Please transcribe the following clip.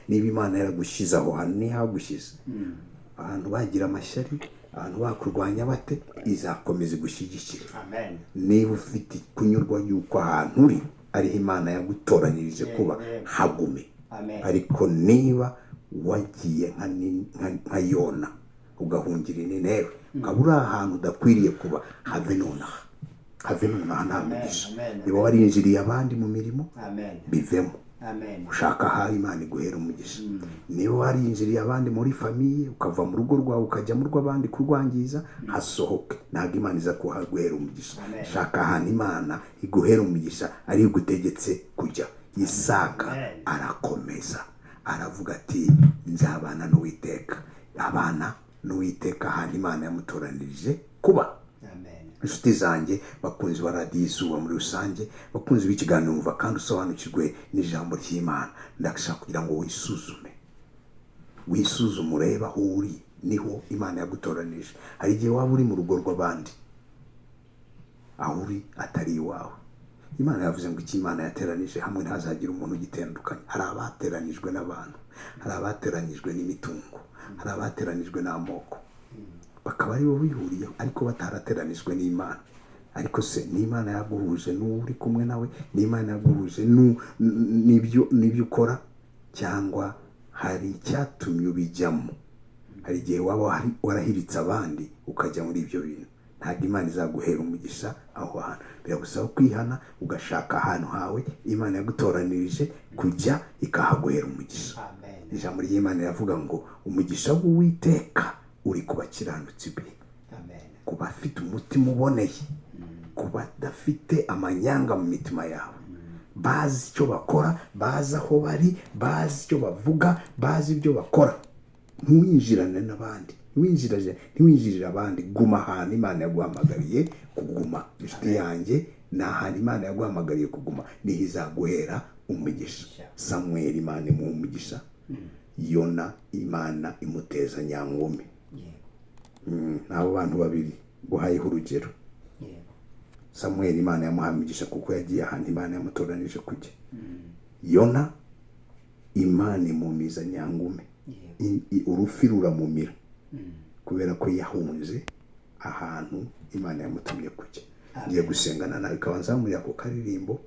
niba Imana yaragushize aho hantu ntihagushize abantu bagira amashyari, abantu bakurwanya bate, izakomeza gushyigikira. niba ufite kunyurwa yuko ahantu uri ariho Imana yagutoranyirije kuba, hagume. ariko niba wagiye nka Yona ugahungira Nineve, ukaba uri ahantu udakwiriye kuba, have nonaha nta mugisha. niba warinjiriye abandi mu mirimo, bivemo. ushaka aho Imana iguhera umugisha. niba warinjiriye abandi muri famiye, ukava mu rugo rwawe ukajya mu rw'abandi kurwangiza, hasohoke. ntabwo Imana iza kuhaguhera umugisha. shaka ahantu Imana iguhera umugisha ari igutegetse kujya. Isaka arakomeza aravuga ati nzabana n'Uwiteka. abana n'Uwiteka ahantu Imana yamutoranirije kuba. inshuti zanjye, bakunzi ba radiyo Izuba muri rusange, bakunzi b'ikiganiro Umva kandi usobanukirwe n'ijambo ry'Imana, ndashaka kugira ngo wisuzume urebe aho uri, niho Imana yagutoranije. hari igihe waba uri mu rugo rw'abandi, aho uri atari iwawe. Imana yavuze ngo icyo Imana yateranije hamwe ntazagira umuntu ugitandukanya. hari abateranijwe n'abantu, hari abateranijwe n'imitungo, hari abateranijwe n'amoko, bakaba ari bo bihuriyeho ariko batarateranijwe n'Imana. ariko se n'Imana yaguhuje n'uwo uri kumwe nawe, n'Imana yaguhuje n'ibyo ukora, cyangwa hari icyatumye ubijyamo? hari igihe waba warahiritse abandi ukajya muri ibyo bintu. ntabwo Imana izaguhera umugisha aho hantu. biragusaba kwihana, ugashaka ahantu hawe Imana yagutoranirije kujya, ikahaguhera umugisha. ijambo ry'Imana riravuga ngo umugisha w'Uwiteka uri ku bakiranutsi be, ku bafite umutima uboneye, ku badafite amanyanga mu mitima yabo, bazi icyo bakora, bazi aho bari, bazi icyo bavuga, bazi ibyo bakora. ntiwinjirane n'abandi, ntiwinjirire abandi. guma ahantu Imana yaguhamagariye kuguma. inshuti yanjye, ni ahantu Imana yaguhamagariye kuguma, niho izaguhera umugisha. Samweli Imana imuha umugisha, Yona Imana imuteza nyangome. n'abo bantu babiri guhayeho urugero. Samweli Imana yamuha umugisha kuko yagiye ahantu Imana yamutoranije kujya. Yona Imana imumiza nyangome, urufi ruramumira kubera ko yahunze ahantu Imana yamutumye kujya. ngiye gusengana nawe, ikabanza muri ako karirimbo.